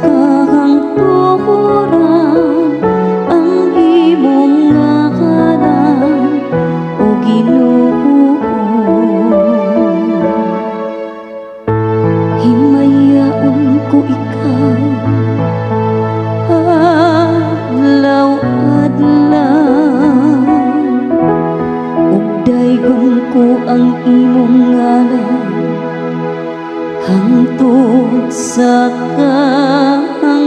kahang tukuran ang imong ngalan o Ginoo. Himayaon ko ikaw adlaw-adlaw, ug daygon ko ang imong ngalan hangtod sa kahangturan.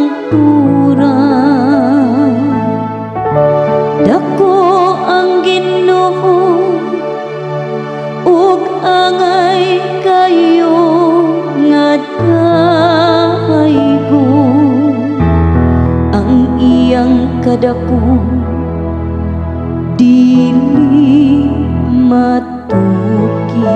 Dako ang Ginoo ug angay kayo nga daygo, ang iyang kadako dili matuki.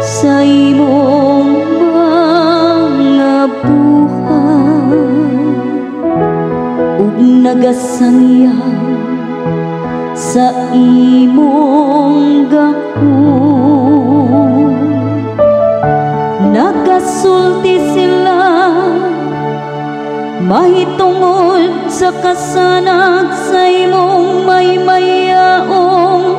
Sa imong mga buhay ug nagasangyaw sa imong gahom, nagasulti sila mahitungod sa kasanag sa imong maymayaong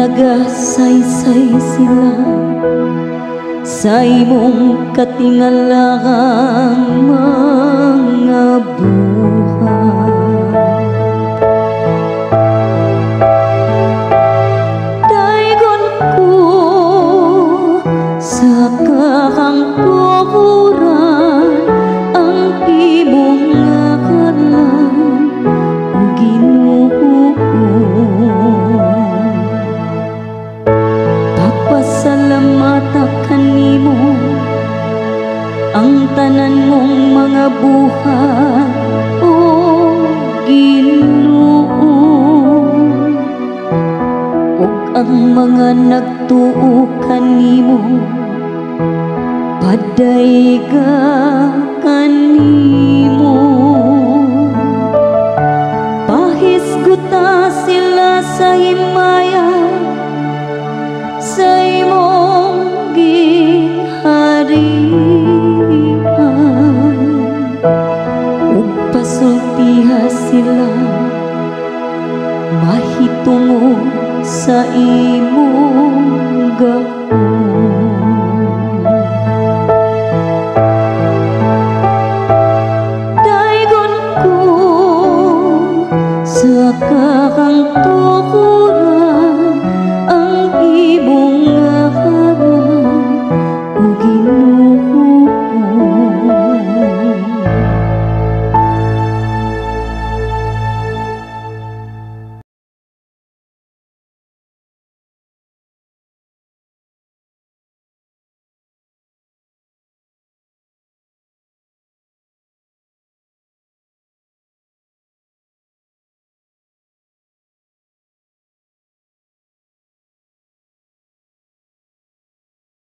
nagasaysay sila sa imong katingalahang mga buhay. Daygon ko sa kahangturan ang imong ngalan o Ginoo. Pasalamata kanimo ang tanan mong mga buhay o Ginoo, ug ang mga nagtuo kanimo padayga kanimo. Pahisguta sila sa himaya sa imong ginharian, ug pasultiha sila mahitungod sa